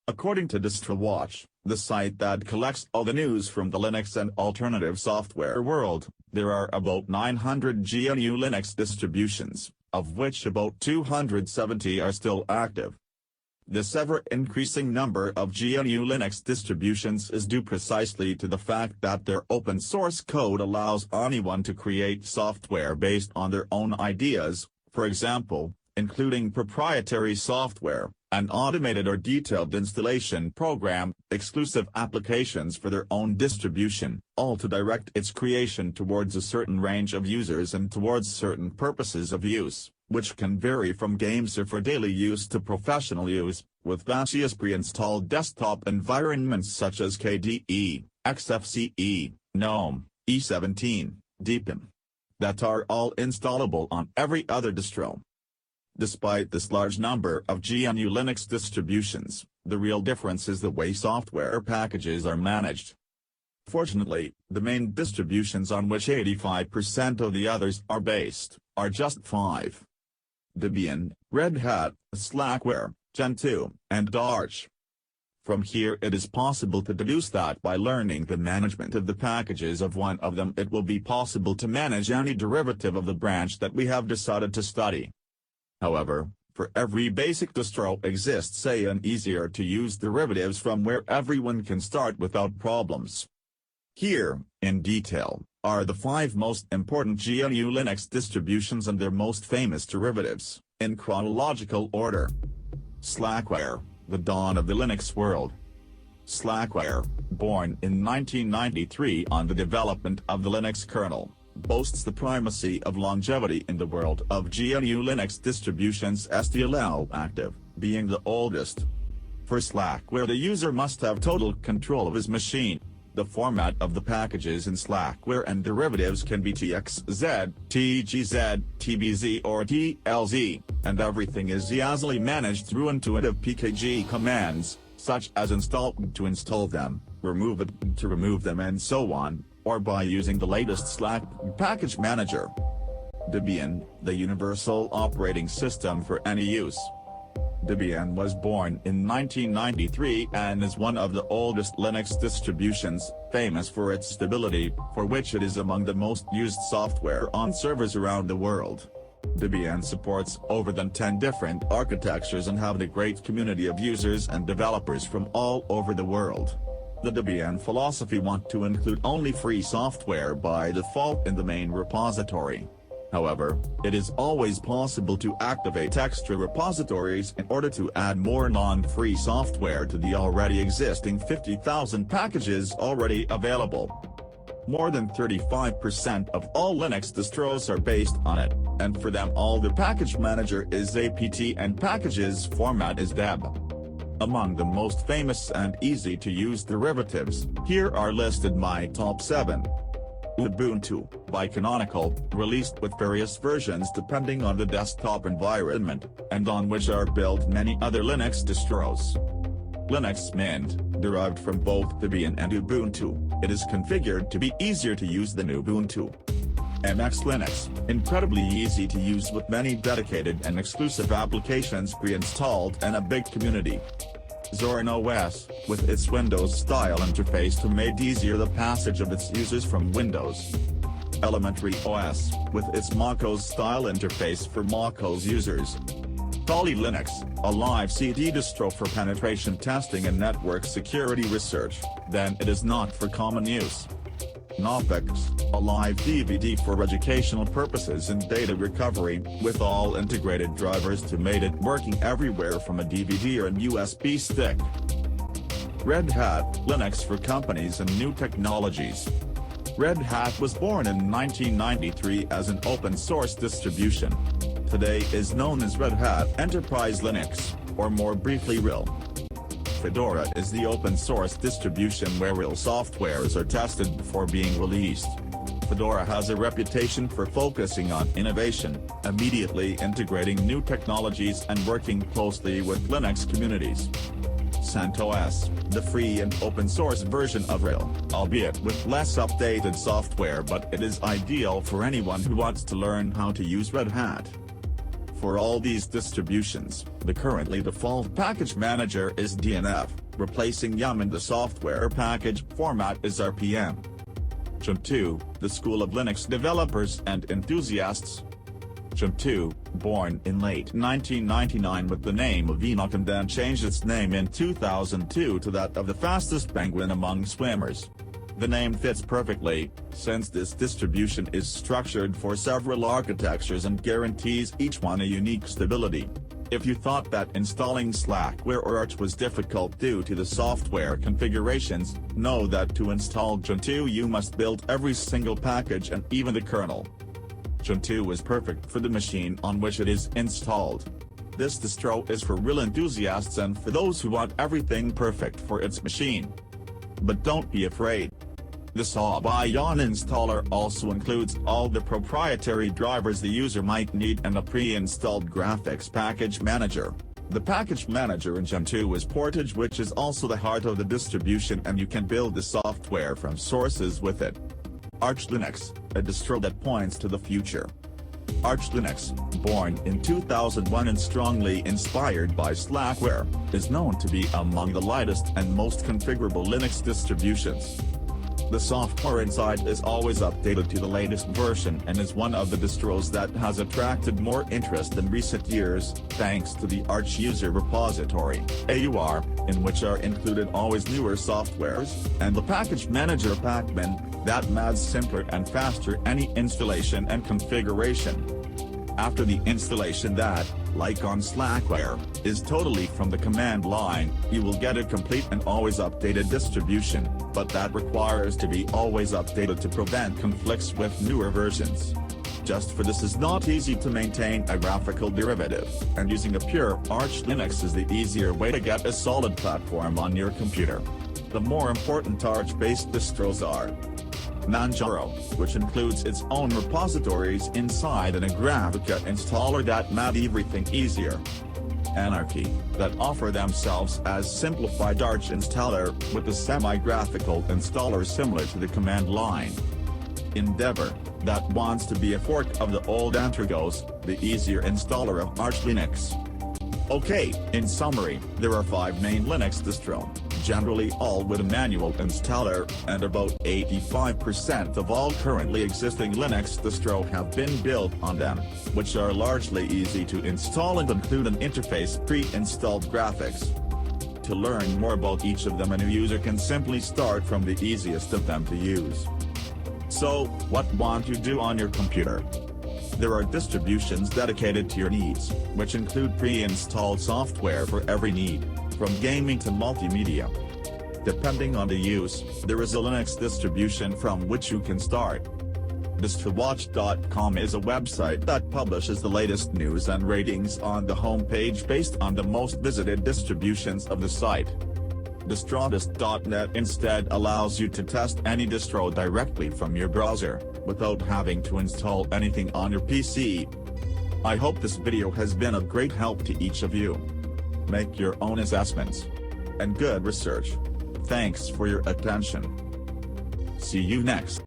According to Distrowatch, the site that collects all the news from the Linux and alternative software world, there are about 900 GNU Linux distributions, of which about 270 are still active. This ever-increasing number of GNU Linux distributions is due precisely to the fact that their open source code allows anyone to create software based on their own ideas, for example, including proprietary software, an automated or detailed installation program, exclusive applications for their own distribution, all to direct its creation towards a certain range of users and towards certain purposes of use, which can vary from games or for daily use to professional use, with vasious pre-installed desktop environments such as KDE, XFCE, Gnome, E17, Deepin, that are all installable on every other distro. Despite this large number of GNU Linux distributions, the real difference is the way software packages are managed. Fortunately, the main distributions on which 85% of the others are based, are just 5. Debian, Red Hat, Slackware, Gentoo, and Arch. From here it is possible to deduce that by learning the management of the packages of one of them it will be possible to manage any derivative of the branch that we have decided to study. However, for every basic distro exists an easier-to-use derivatives from where everyone can start without problems. Here, in detail, are the 5 most important GNU Linux distributions and their most famous derivatives, in chronological order. Slackware, the dawn of the Linux world. Slackware, born in 1993 on the development of the Linux kernel, boasts the primacy of longevity in the world of GNU Linux distributions, stll active, being the oldest. For Slackware the user must have total control of his machine. The format of the packages in Slackware and derivatives can be txz, tgz, tbz or tlz, and everything is easily managed through intuitive pkg commands, such as install to install them, remove it to remove them and so on, or by using the latest Slackpkg manager. Debian, the universal operating system for any use. Debian was born in 1993 and is one of the oldest Linux distributions, famous for its stability, for which it is among the most used software on servers around the world. Debian supports over than 10 different architectures and have a great community of users and developers from all over the world. The Debian philosophy wants to include only free software by default in the main repository. However, it is always possible to activate extra repositories in order to add more non-free software to the already existing 50,000 packages already available. More than 35% of all Linux distros are based on it, and for them all the package manager is apt and packages format is deb. Among the most famous and easy-to-use derivatives, here are listed my top 7. Ubuntu, by Canonical, released with various versions depending on the desktop environment, and on which are built many other Linux distros. Linux Mint, derived from both Debian and Ubuntu, it is configured to be easier to use than Ubuntu. MX Linux, incredibly easy to use with many dedicated and exclusive applications pre-installed and a big community. Zorin OS, with its Windows-style interface to make easier the passage of its users from Windows. Elementary OS, with its MacOS-style interface for MacOS users. Kali Linux, a live CD distro for penetration testing and network security research, then it is not for common use. Knoppix, a live DVD for educational purposes and data recovery, with all integrated drivers to make it working everywhere from a DVD or a USB stick. Red Hat, Linux for companies and new technologies. Red Hat was born in 1993 as an open-source distribution. Today is known as Red Hat Enterprise Linux, or more briefly RHEL. Fedora is the open-source distribution where real softwares are tested before being released. Fedora has a reputation for focusing on innovation, immediately integrating new technologies and working closely with Linux communities. CentOS, the free and open-source version of RHEL, albeit with less updated software, but it is ideal for anyone who wants to learn how to use Red Hat. for all these distributions, the currently default package manager is DNF, replacing yum in the software package format is RPM. Gentoo, the school of Linux developers and enthusiasts. Gentoo, born in late 1999 with the name of Enoch and then changed its name in 2002 to that of the fastest penguin among swimmers. The name fits perfectly, since this distribution is structured for several architectures and guarantees each one a unique stability. If you thought that installing Slackware or Arch was difficult due to the software configurations, know that to install Gentoo you must build every single package and even the kernel. Gentoo is perfect for the machine on which it is installed. This distro is for real enthusiasts and for those who want everything perfect for its machine. But don't be afraid. The Sabayon installer also includes all the proprietary drivers the user might need and a pre-installed graphics package manager. The package manager in Gentoo is Portage, which is also the heart of the distribution, and you can build the software from sources with it. Arch Linux, a distro that points to the future. Arch Linux, born in 2001 and strongly inspired by Slackware, is known to be among the lightest and most configurable Linux distributions. The software inside is always updated to the latest version and is one of the distros that has attracted more interest in recent years, thanks to the Arch user repository, AUR, in which are included always newer softwares, and the package manager Pacman, that makes simpler and faster any installation and configuration. After the installation that, like on Slackware, is totally from the command line, you will get a complete and always updated distribution, but that requires to be always updated to prevent conflicts with newer versions. Just for this is not easy to maintain a graphical derivative, and using a pure Arch Linux is the easier way to get a solid platform on your computer. The more important Arch-based distros are Manjaro, which includes its own repositories inside and a Graphica installer that made everything easier. Anarchy, that offer themselves as simplified Arch installer with a semi-graphical installer similar to the command line. Endeavor, that wants to be a fork of the old Antergos, the easier installer of Arch Linux. Okay, in summary, there are 5 main Linux distros, generally all with a manual installer, and about 85% of all currently existing Linux distros have been built on them, which are largely easy to install and include an interface pre-installed graphics. To learn more about each of them, a new user can simply start from the easiest of them to use. So, what want you do on your computer? There are distributions dedicated to your needs, which include pre-installed software for every need, from gaming to multimedia. Depending on the use, there is a Linux distribution from which you can start. Distrowatch.com is a website that publishes the latest news and ratings on the homepage based on the most visited distributions of the site. Distrodist.net instead allows you to test any distro directly from your browser, without having to install anything on your PC. I hope this video has been of great help to each of you. Make your own assessments. And good research. Thanks for your attention. See you next.